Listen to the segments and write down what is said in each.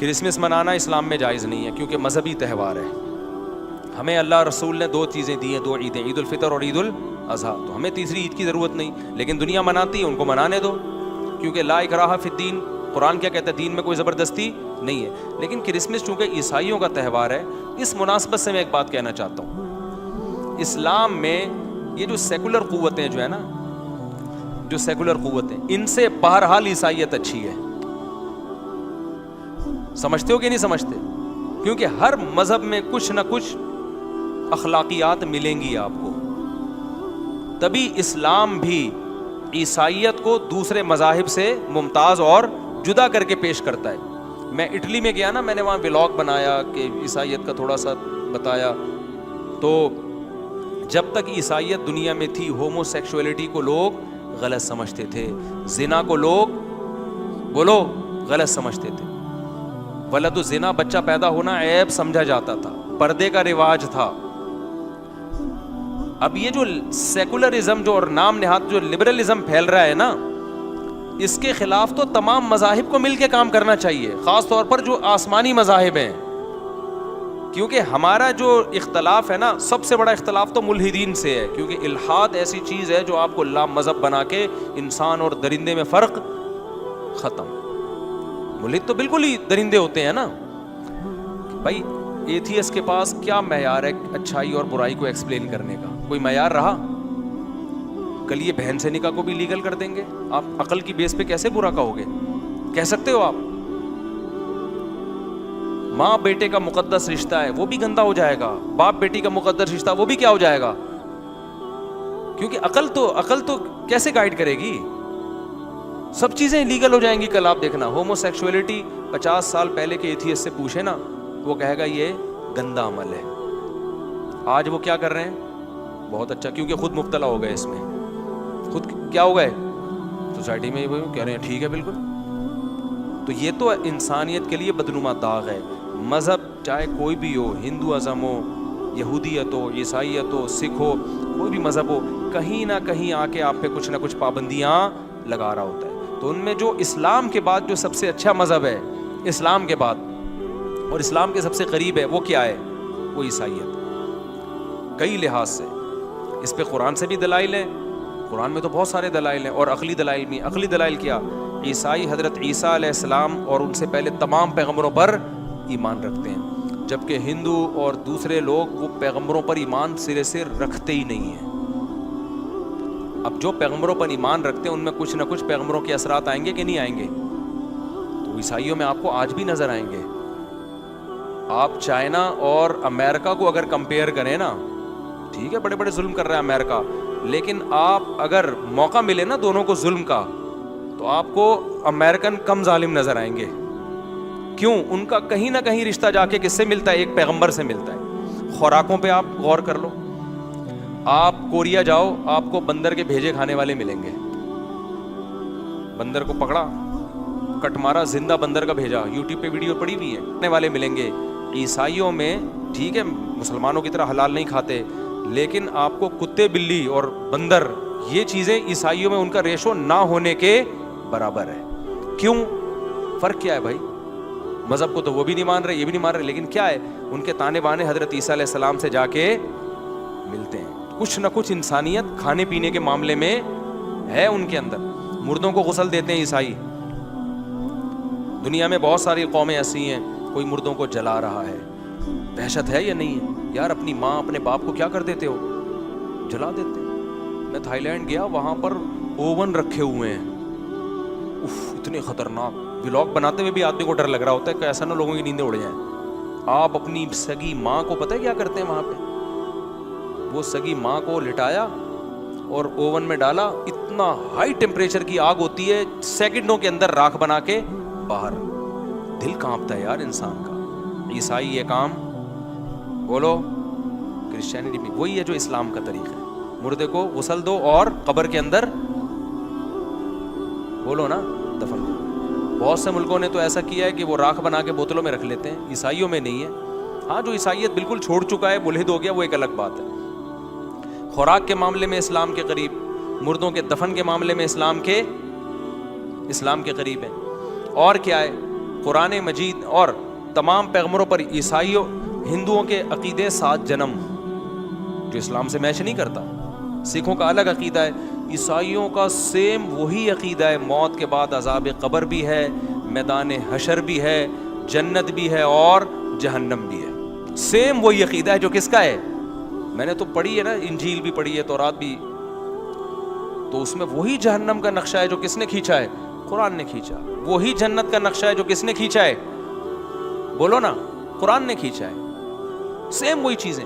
Christmas منانا اسلام میں جائز نہیں ہے کیونکہ مذہبی تہوار ہے. ہمیں اللہ رسول نے 2 چیزیں دی ہیں, 2 عیدیں, عید الفطر اور عید الاضحیٰ, تو ہمیں تیسری عید کی ضرورت نہیں. لیکن دنیا مناتی ہے, ان کو منانے دو, کیونکہ لا اکراہ فی الدین, قرآن کیا کہتا ہے, دین میں کوئی زبردستی نہیں ہے. لیکن کرسمس چونکہ عیسائیوں کا تہوار ہے, اس مناسبت سے میں ایک بات کہنا چاہتا ہوں. اسلام میں یہ جو سیکولر قوتیں جو ہے نا, جو سیکولر قوتیں, ان سے بہرحال عیسائیت اچھی ہے. سمجھتے ہو کہ نہیں سمجھتے؟ کیونکہ ہر مذہب میں کچھ نہ کچھ اخلاقیات ملیں گی آپ کو. تبھی اسلام بھی عیسائیت کو دوسرے مذاہب سے ممتاز اور جدا کر کے پیش کرتا ہے. میں اٹلی میں گیا نا, میں نے وہاں ولاگ بنایا کہ عیسائیت کا تھوڑا سا بتایا. تو جب تک عیسائیت دنیا میں تھی, ہومو سیکشولیٹی کو لوگ غلط سمجھتے تھے, زنا کو لوگ بولو غلط سمجھتے تھے. ولد الزنا, بچہ پیدا ہونا عیب سمجھا جاتا تھا, پردے کا رواج تھا. اب یہ جو سیکولرزم جو اور نام نہاد جو لبرلزم پھیل رہا ہے نا, اس کے خلاف تو تمام مذاہب کو مل کے کام کرنا چاہیے, خاص طور پر جو آسمانی مذاہب ہیں. کیونکہ ہمارا جو اختلاف ہے نا, سب سے بڑا اختلاف تو ملحدین سے ہے. کیونکہ الحاد ایسی چیز ہے جو آپ کو لا مذہب بنا کے انسان اور درندے میں فرق ختم. ملحد تو بالکل ہی درندے ہوتے ہیں نا بھائی. ایتھیس کے پاس کیا معیار ہے اچھائی اور برائی کو ایکسپلین کرنے کا؟ کوئی معیار رہا؟ کل یہ بہن سے نکاح کو بھی لیگل کر دیں گے. آپ عقل کی بیس پہ کیسے برا کہو گے؟ کہہ سکتے ہو آپ؟ ماں بیٹے کا مقدس رشتہ ہے, وہ بھی گندا ہو جائے گا. باپ بیٹی کا مقدس رشتہ, وہ بھی کیا ہو جائے گا؟ کیونکہ عقل تو کیسے گائیڈ کرے گی؟ سب چیزیں لیگل ہو جائیں گی. کل آپ دیکھنا, ہومو سیکشولیٹی 50 سال پہلے کے ایتھیس سے پوچھے نا, وہ کہے گا یہ گندا عمل ہے. آج وہ کیا کر رہے ہیں؟ بہت اچھا, کیونکہ خود مبتلا ہو گئے اس میں, خود کیا ہو گئے سوسائٹی میں, کہہ رہے ہیں ٹھیک ہے بالکل. تو یہ تو انسانیت کے لیے بدنما داغ ہے. مذہب چاہے کوئی بھی ہو, ہندو ازم ہو, یہودیت ہو, عیسائیت ہو, سکھ ہو, کوئی بھی مذہب ہو, کہیں نہ کہیں آ کے آپ پہ کچھ نہ کچھ پابندیاں لگا رہا ہوتا ہے. تو ان میں جو اسلام کے بعد جو سب سے اچھا مذہب ہے, اسلام کے بعد اور اسلام کے سب سے قریب ہے, وہ کیا ہے؟ وہ عیسائیت. کئی لحاظ سے اس پہ قرآن سے بھی دلائل ہیں, قرآن میں تو بہت سارے دلائل ہیں, اور عقلی دلائل بھی. عقلی دلائل کیا؟ عیسائی حضرت عیسیٰ علیہ السلام اور ان سے پہلے تمام پیغمبروں پر ایمان رکھتے ہیں, جبکہ ہندو اور دوسرے لوگ وہ پیغمبروں پر ایمان سرے سے رکھتے ہی نہیں ہیں. اب جو پیغمبروں پر ایمان رکھتے ہیں ان میں کچھ نہ کچھ پیغمبروں کے اثرات آئیں گے کہ نہیں آئیں گے؟ تو عیسائیوں میں آپ کو آج بھی نظر آئیں گے. آپ چائنا اور امریکہ کو اگر کمپیئر کریں نا, ٹھیک ہے بڑے بڑے ظلم کر رہا ہے امریکہ, لیکن آپ اگر موقع ملے نا دونوں کو ظلم کا, تو آپ کو امریکن کم ظالم نظر آئیں گے. کیوں؟ ان کا کہیں نہ کہیں رشتہ جا کے کس سے ملتا ہے؟ ایک پیغمبر سے ملتا ہے. خوراکوں پہ آپ غور کر لو, آپ کوریا جاؤ, آپ کو بندر کے بھیجے کھانے والے ملیں گے. بندر کو پکڑا, کٹ مارا, زندہ بندر کا بھیجا, یوٹیوب پہ ویڈیو پڑی ہوئی ہے, کھانے والے ملیں گے. عیسائیوں میں ٹھیک ہے مسلمانوں کی طرح حلال نہیں کھاتے, لیکن آپ کو کتے بلی اور بندر, یہ چیزیں عیسائیوں میں ان کا ریشو نہ ہونے کے برابر ہے. کیوں؟ فرق کیا ہے بھائی؟ مذہب کو تو وہ بھی نہیں مان رہے, یہ بھی نہیں مان رہے, لیکن کیا ہے ان کے تانے بانے حضرت عیسیٰ علیہ السلام سے جا کے ملتے ہیں. کچھ نہ کچھ انسانیت کھانے پینے کے معاملے میں ہے ان کے اندر. مردوں کو غسل دیتے ہیں عیسائی. دنیا میں بہت ساری قومیں ایسی ہیں, کوئی مردوں کو جلا رہا ہے, دہشت ہے یا نہیں ہے؟ یار اپنی ماں اپنے باپ کو کیا کر دیتے ہو؟ جلا دیتے. میں تھائی لینڈ گیا, وہاں پر اوون رکھے ہوئے ہیں, اتنے خطرناک. ولاگ بناتے ہوئے بھی آدمی کو ڈر لگ رہا ہوتا ہے کہ ایسا نہ لوگوں کی نیندیں اڑ جائیں. آپ اپنی سگی ماں کو پتہ ہے کیا کرتے ہیں وہاں پہ؟ وہ سگی ماں کو لٹایا اور اوون میں ڈالا, اتنا ہائی ٹیمپریچر کی آگ ہوتی ہے, سیکنڈوں کے اندر راکھ بنا کے باہر. دل کانپتا ہے یار انسان کا. عیسائی یہ کام, بولو کرسچینٹی میں وہی ہے جو اسلام کا طریقہ ہے. مردے کو غسل دو اور قبر کے اندر بولو نا دفن کرو. بہت سے ملکوں نے تو ایسا کیا ہے کہ وہ راکھ بنا کے بوتلوں میں رکھ لیتے ہیں, عیسائیوں میں نہیں ہے. ہاں جو عیسائیت بالکل چھوڑ چکا ہے, ملحد ہو گیا, وہ ایک الگ بات ہے. خوراک کے معاملے میں اسلام کے قریب, مردوں کے دفن کے معاملے میں اسلام کے قریب ہے. اور کیا ہے, قرآن مجید اور تمام پیغمبروں پر عیسائیوں ہندوؤں کے عقیدے 7 جنم جو اسلام سے میچ نہیں کرتا. سکھوں کا الگ عقیدہ ہے, عیسائیوں کا سیم وہی عقیدہ ہے, موت کے بعد عذاب قبر بھی ہے, میدان حشر بھی ہے, جنت بھی ہے اور جہنم بھی ہے. سیم وہی عقیدہ ہے جو کس کا ہے. میں نے تو پڑھی ہے نا, انجیل بھی پڑھی ہے, تورات بھی, تو اس میں وہی جہنم کا نقشہ ہے جو کس نے کھینچا ہے, قرآن نے کھینچا. وہی جنت کا نقشہ ہے جو کس نے کھینچا ہے, بولو نا, قرآن نے کھینچا ہے. سیم وہی چیزیں.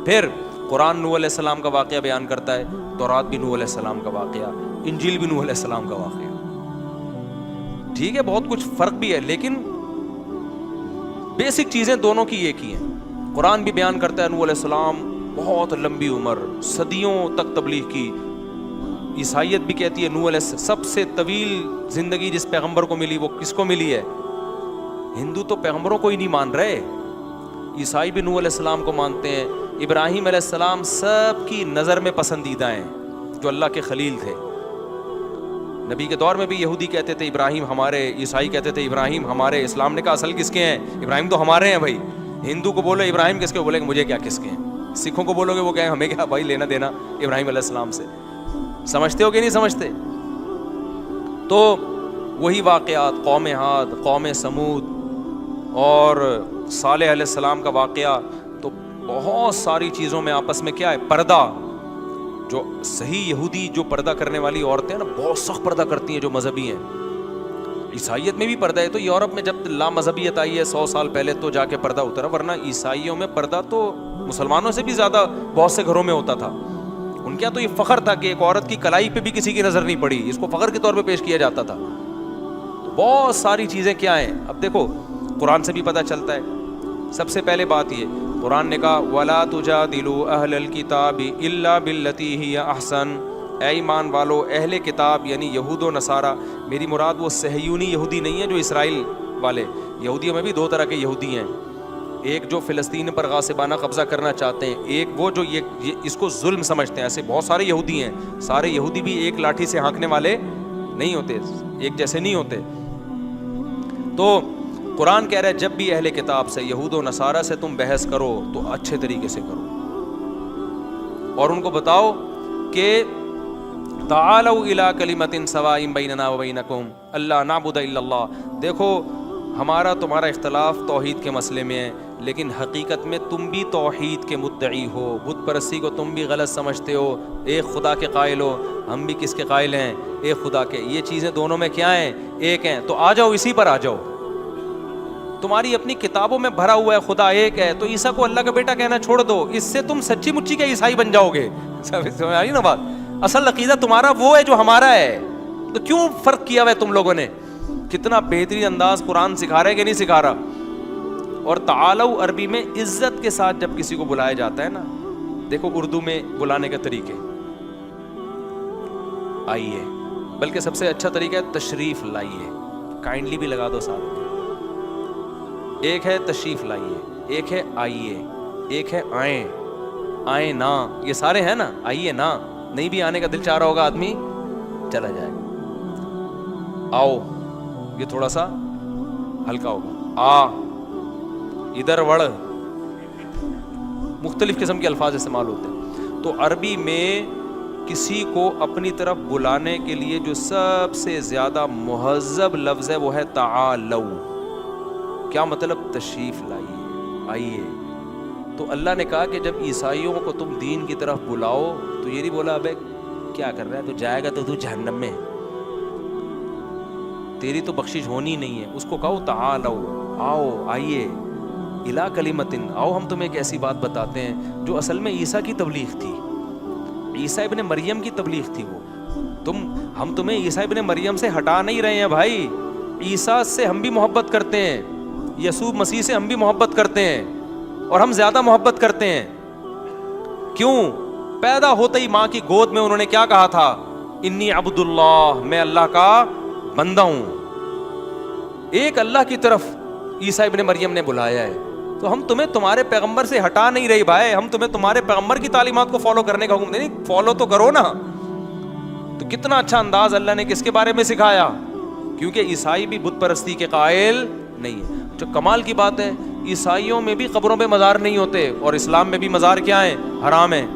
پھر قرآن نوح علیہ السلام کا واقعہ بیان کرتا ہے, تورات بھی نوح علیہ السلام کا واقعہ, انجیل بھی نوح علیہ السلام کا واقعہ. ٹھیک ہے, بہت کچھ فرق بھی ہے, لیکن بیسک چیزیں دونوں کی ایک ہی ہیں. قرآن بھی بیان کرتا ہے نوح علیہ السلام بہت لمبی عمر, صدیوں تک تبلیغ کی. عیسائیت بھی کہتی ہے نوح علیہ السلام سب سے طویل زندگی جس پیغمبر کو ملی وہ کس کو ملی ہے. ہندو تو پیغمبروں کو ہی نہیں مان رہے, عیسائی بھی نوح علیہ السلام کو مانتے ہیں. ابراہیم علیہ السلام سب کی نظر میں پسندیدہ ہیں, جو اللہ کے خلیل تھے. نبی کے دور میں بھی یہودی کہتے تھے ابراہیم ہمارے, عیسائی کہتے تھے ابراہیم ہمارے. اسلام نے کہا اصل کس کے ہیں, ابراہیم تو ہمارے ہیں بھائی. ہندو کو بولو ابراہیم کس کے, بولے کہ مجھے کیا کس کے ہیں. سکھوں کو بولو گے وہ کہیں ہمیں کیا بھائی لینا دینا ابراہیم علیہ السلام سے. سمجھتے ہو کہ نہیں سمجھتے. تو وہی واقعات, قوم عاد, قوم سمود اور صالح علیہ السلام کا واقعہ, تو بہت ساری چیزوں میں آپس میں کیا ہے, پردہ. جو صحیح یہودی جو پردہ کرنے والی عورتیں ہیں نا, بہت سخت پردہ کرتی ہیں جو مذہبی ہیں. عیسائیت میں بھی پردہ ہے, تو یورپ میں جب لا مذہبیت آئی ہے 100 سال پہلے تو جا کے پردہ اترا, ورنہ عیسائیوں میں پردہ تو مسلمانوں سے بھی زیادہ بہت سے گھروں میں ہوتا تھا. ان کے تو یہ فخر تھا کہ ایک عورت کی کلائی پہ بھی کسی کی نظر نہیں پڑی, اس کو فخر کے طور پہ پیش کیا جاتا تھا. تو بہت ساری چیزیں کیا ہیں. اب دیکھو قرآن سے بھی پتہ چلتا ہے. سب سے پہلے بات یہ, قرآن نے کہا وَلَا تُجَادِلُوا أَهْلَ الْكِتَابِ إِلَّا بِالَّتِي هِيَ أَحْسَنُ. اے ایمان والو, اہل کتاب یعنی یہود و نصارہ, میری مراد وہ صہیونی یہودی نہیں ہے جو اسرائیل والے. یہودیوں میں بھی 2 طرح کے یہودی ہیں, ایک جو فلسطین پر غاصبانہ قبضہ کرنا چاہتے ہیں, ایک وہ جو یہ اس کو ظلم سمجھتے ہیں. ایسے بہت سارے یہودی ہیں. سارے یہودی بھی ایک لاٹھی سے ہانکنے والے نہیں ہوتے, ایک جیسے نہیں ہوتے. تو قرآن کہہ رہا ہے جب بھی اہل کتاب سے, یہود و نصارہ سے تم بحث کرو تو اچھے طریقے سے کرو, اور ان کو بتاؤ کہ تعالوا الی کلمۃ سواء بیننا وبینکم الا نعبد الا اللہ. دیکھو ہمارا تمہارا اختلاف توحید کے مسئلے میں ہے, لیکن حقیقت میں تم بھی توحید کے مدعی ہو. بت پرستی کو تم بھی غلط سمجھتے ہو, ایک خدا کے قائل ہو, ہم بھی کس کے قائل ہیں, ایک خدا کے. یہ چیزیں دونوں میں کیا ہیں, ایک ہیں. تو آ جاؤ اسی پر آ جاؤ. تمہاری اپنی کتابوں میں بھرا ہوا ہے خدا ایک ہے, تو عیسیٰ کو اللہ کا بیٹا کہنا چھوڑ دو, اس سے تم سچی مچی کے عیسائی بن جاؤ گے. سمجھ آئی نا بات. اصل عقیدہ تمہارا وہ ہے جو ہمارا ہے, تو کیوں فرق کیا ہوا ہے تم لوگوں نے. کتنا بہترین انداز قرآن سکھا رہا ہے کہ نہیں سکھا رہا. اور تعالو عربی میں عزت کے ساتھ جب کسی کو بلایا جاتا ہے نا, دیکھو اردو میں بلانے کے طریقے, آئیے, بلکہ سب سے اچھا طریقہ ہے تشریف لائیے. کائنڈلی بھی لگا دو ساتھ. ایک ہے تشریف لائیے, ایک ہے آئیے, ایک ہے آئیں. آئیں نا, یہ سارے ہیں نا, آئیے نا. نہیں بھی آنے کا دل چاہ رہا ہوگا آدمی چلا جائے گا. آؤ, یہ تھوڑا سا ہلکا ہوگا. آ, ادھر وڑ, مختلف قسم کے الفاظ استعمال ہوتے ہیں. تو عربی میں کسی کو اپنی طرف بلانے کے لیے جو سب سے زیادہ مہذب لفظ ہے وہ ہے تعالو. کیا مطلب, تشریف لائیے, آئیے. تو اللہ نے کہا کہ جب عیسائیوں کو تم دین کی طرف بلاؤ تو یہ نہیں بولا ابے کیا کر رہا ہے, تو جائے گا تو جہنم میں, تیری تو بخشش ہونی نہیں ہے. اس کو کہو تعالو, آؤ, آئیے, الی کلمۃ, آؤ ہم تمہیں ایک ایسی بات بتاتے ہیں جو اصل میں عیسیٰ کی تبلیغ تھی, عیسیٰ ابن مریم کی تبلیغ تھی وہ. ہم تمہیں عیسیٰ ابن مریم سے ہٹا نہیں رہے ہیں بھائی. عیسیٰ سے ہم بھی محبت کرتے ہیں, یسوع مسیح سے ہم بھی محبت کرتے ہیں, اور ہم زیادہ محبت کرتے ہیں. کیوں؟ پیدا ہوتے ہی ماں کی گود میں انہوں نے کیا کہا تھا, انی عبد اللہ, میں اللہ کا بندہ ہوں. ایک اللہ کی طرف عیسیٰ ابن مریم نے بلایا ہے. تو ہم تمہیں تمہارے پیغمبر سے ہٹا نہیں رہی بھائی, ہم تمہیں تمہارے پیغمبر کی تعلیمات کو فالو کرنے کا حکم دے نہیں, فالو تو کرو نا. تو کتنا اچھا انداز اللہ نے کس کے بارے میں سکھایا, کیونکہ عیسائی بھی بت پرستی کے قائل نہیں ہے. جو کمال کی بات ہے, عیسائیوں میں بھی قبروں پہ مزار نہیں ہوتے, اور اسلام میں بھی مزار کیا ہیں؟ حرام ہیں.